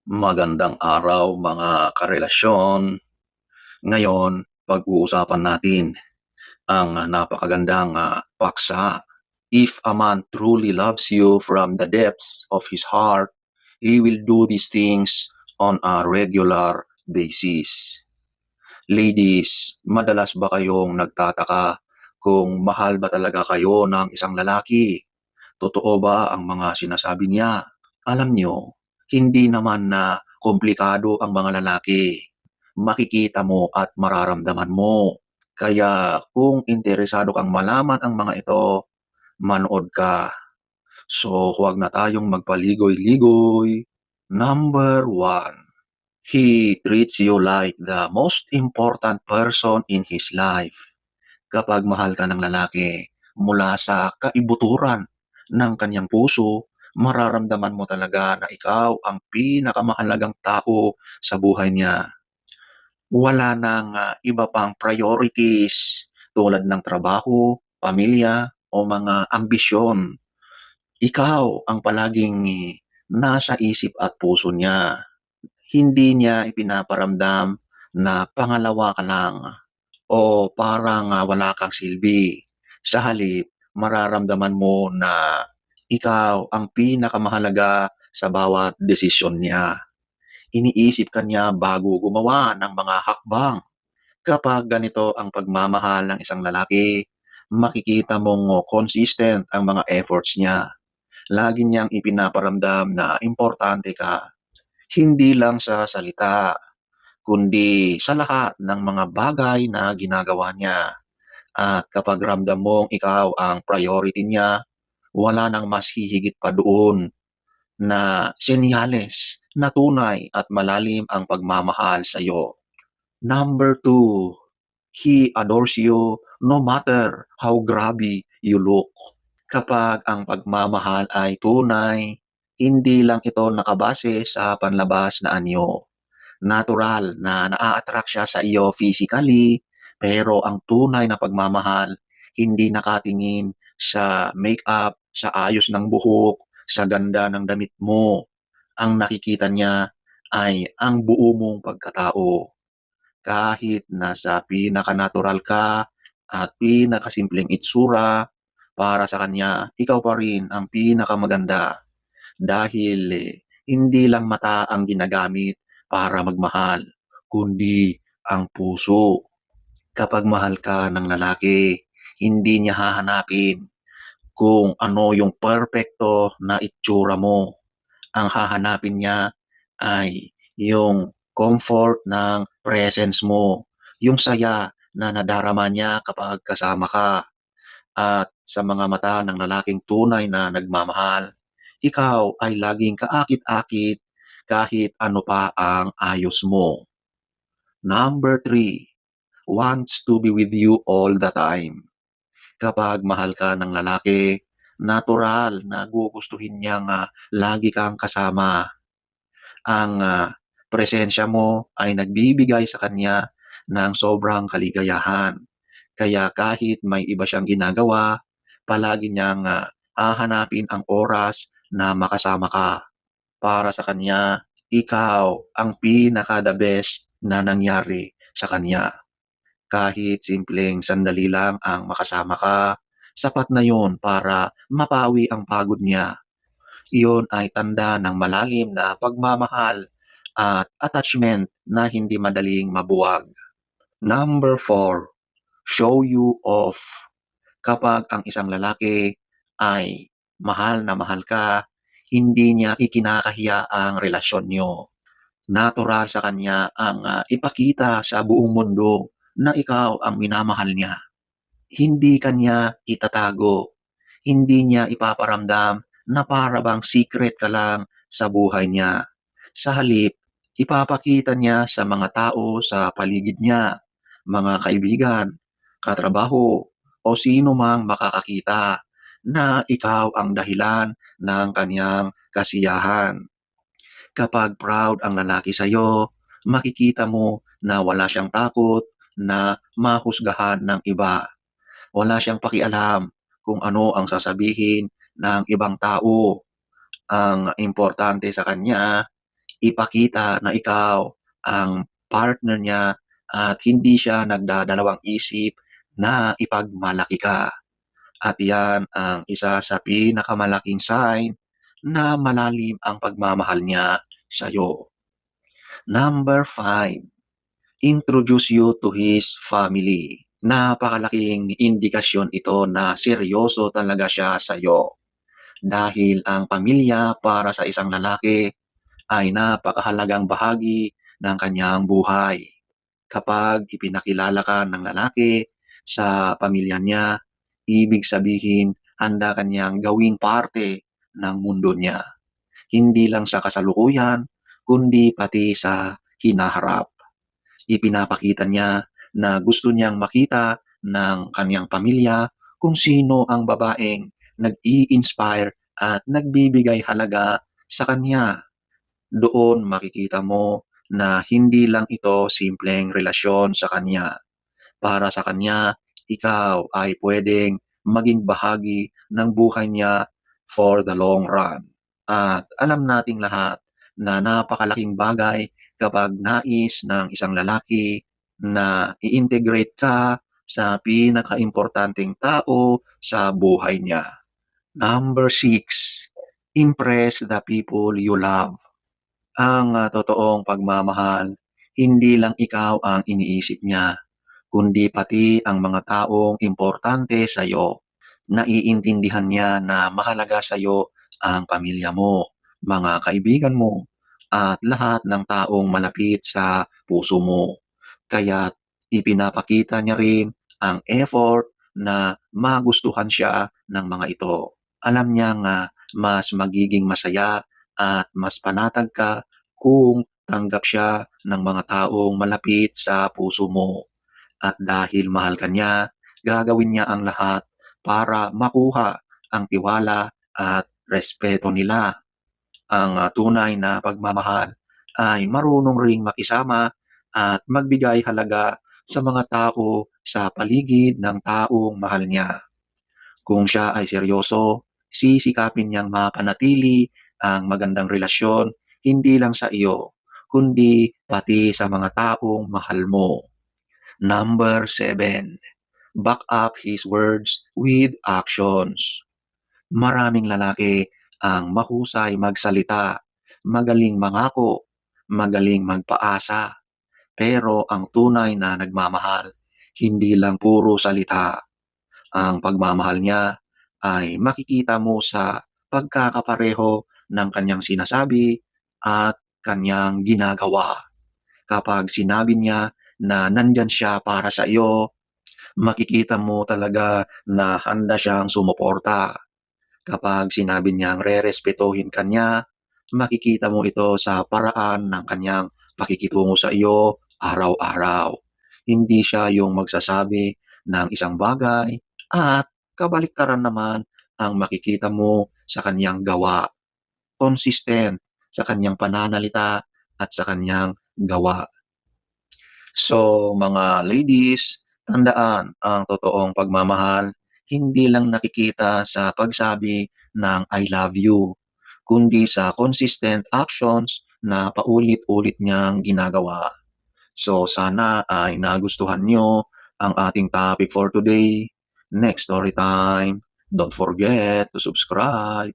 Magandang araw mga karelasyon. Ngayon, pag-uusapan natin ang napakagandang paksa. If a man truly loves you from the depths of his heart, he will do these things on a regular basis. Ladies, madalas ba kayong nagtataka kung mahal ba talaga kayo ng isang lalaki? Totoo ba ang mga sinasabi niya? Alam nyo, hindi naman na komplikado ang mga lalaki. Makikita mo at mararamdaman mo. Kaya kung interesado kang malaman ang mga ito, manood ka. So huwag na tayong magpaligoy-ligoy. Number 1. He treats you like the most important person in his life. Kapag mahal ka ng lalaki, mula sa kaibuturan ng kanyang puso, mararamdaman mo talaga na ikaw ang pinakamahalagang tao sa buhay niya. Wala ng iba pang priorities tulad ng trabaho, pamilya, o mga ambisyon. Ikaw ang palaging nasa isip at puso niya. Hindi niya ipinaparamdam na pangalawa ka lang o parang wala kang silbi. Sa halip, mararamdaman mo na ikaw ang pinakamahalaga sa bawat desisyon niya. Iniisip ka niya bago gumawa ng mga hakbang. Kapag ganito ang pagmamahal ng isang lalaki, makikita mong consistent ang mga efforts niya. Lagi niyang ipinaparamdam na importante ka, hindi lang sa salita, kundi sa lahat ng mga bagay na ginagawa niya. At kapag ramdam mong ikaw ang priority niya, wala nang mas hihigit pa doon na senyales na tunay at malalim ang pagmamahal sa iyo. Number 2, he adores you no matter how grabby you look. Kapag ang pagmamahal ay tunay, hindi lang ito nakabase sa panlabas na anyo. Natural na naa-attract siya sa iyo physically, pero ang tunay na pagmamahal hindi nakatingin sa makeup, sa ayos ng buhok, sa ganda ng damit mo. Ang nakikita niya ay ang buo mong pagkatao. Kahit nasa pinaka-natural ka at pinakasimpleng itsura, para sa kanya, ikaw pa rin ang pinakamaganda. Dahil hindi lang mata ang ginagamit para magmahal, kundi ang puso. Kapag mahal ka ng lalaki, hindi niya hahanapin kung ano yung perpekto na itsura mo. Ang hahanapin niya ay yung comfort ng presence mo, yung saya na nadarama niya kapag kasama ka. At sa mga mata ng lalaking tunay na nagmamahal, ikaw ay laging kaakit-akit kahit ano pa ang ayos mo. Number 3, wants to be with you all the time. Kapag mahal ka ng lalaki, natural na gugustuhin niyang lagi kang kasama. Ang presensya mo ay nagbibigay sa kanya ng sobrang kaligayahan. Kaya kahit may iba siyang ginagawa, palagi niyang hahanapin ang oras na makasama ka. Para sa kanya, ikaw ang pinaka-the best na nangyari sa kanya. Kahit simpleng sandali lang ang makasama ka, sapat na yon para mapawi ang pagod niya. Iyon ay tanda ng malalim na pagmamahal at attachment na hindi madaling mabuwag. Number 4, show you off. Kapag ang isang lalaki ay mahal na mahal ka, hindi niya ikinakahiya ang relasyon niyo. Natural sa kanya ang ipakita sa buong mundo na ikaw ang minamahal niya. Hindi kanya itatago, hindi niya ipaparamdam na para bang secret ka lang sa buhay niya. Sa halip, ipapakita niya sa mga tao sa paligid niya, mga kaibigan, katrabaho, o sino mang makakakita na ikaw ang dahilan ng kanyang kasiyahan. Kapag proud ang lalaki sa'yo, makikita mo na wala siyang takot na mahusgahan ng iba. Wala siyang pakialam kung ano ang sasabihin ng ibang tao. Ang importante sa kanya, ipakita na ikaw ang partner niya at hindi siya nagdadalawang isip na ipagmalaki ka. At yan ang isa sa pinakamalaking sign na malalim ang pagmamahal niya sa'yo. Number 5, introduce you to his family. Napakalaking indikasyon ito na seryoso talaga siya sa'yo. Dahil ang pamilya para sa isang lalaki ay napakahalagang bahagi ng kanyang buhay. Kapag ipinakilala ka ng lalaki sa pamilya niya, ibig sabihin handa kanyang gawing parte ng mundo niya. Hindi lang sa kasalukuyan, kundi pati sa hinaharap. Ipinapakita niya na gusto niyang makita ng kanyang pamilya kung sino ang babaeng nag-i-inspire at nagbibigay halaga sa kanya. Doon makikita mo na hindi lang ito simpleng relasyon sa kanya. Para sa kanya, ikaw ay pwedeng maging bahagi ng buhay niya for the long run. At alam nating lahat na napakalaking bagay kapag nais ng isang lalaki na i-integrate ka sa pinakaimportanteng tao sa buhay niya. Number 6, impress the people you love. Ang totoong pagmamahal, hindi lang ikaw ang iniisip niya, kundi pati ang mga taong importante sa iyo. Naiintindihan niya na mahalaga sa iyo ang pamilya mo, mga kaibigan mo, at lahat ng taong malapit sa puso mo. Kaya't ipinapakita niya rin ang effort na magustuhan siya ng mga ito. Alam niya nga mas magiging masaya at mas panatag ka kung tanggap siya ng mga taong malapit sa puso mo. At dahil mahal ka niya, gagawin niya ang lahat para makuha ang tiwala at respeto nila. Ang tunay na pagmamahal ay marunong ring makisama at magbigay halaga sa mga tao sa paligid ng taong mahal niya. Kung siya ay seryoso, sisikapin niyang mapanatili ang magandang relasyon hindi lang sa iyo, kundi pati sa mga taong mahal mo. Number 7, back up his words with actions. Maraming lalaki ang mahusay magsalita, magaling mangako, magaling magpaasa, pero ang tunay na nagmamahal, hindi lang puro salita. Ang pagmamahal niya ay makikita mo sa pagkakapareho ng kanyang sinasabi at kanyang ginagawa. Kapag sinabi niya na nandyan siya para sa iyo, makikita mo talaga na handa siyang sumuporta. Kapag sinabi niyang rerespetohin ka niya, makikita mo ito sa paraan ng kanyang pakikitungo sa iyo araw-araw. Hindi siya yung magsasabi ng isang bagay at kabaliktaran naman ang makikita mo sa kanyang gawa. Consistent sa kanyang pananalita at sa kanyang gawa. So mga ladies, tandaan ang totoong pagmamahal hindi lang nakikita sa pagsabi ng I love you, kundi sa consistent actions na paulit-ulit niyang ginagawa. So sana ay nagustuhan nyo ang ating topic for today. Next story time. Don't forget to subscribe.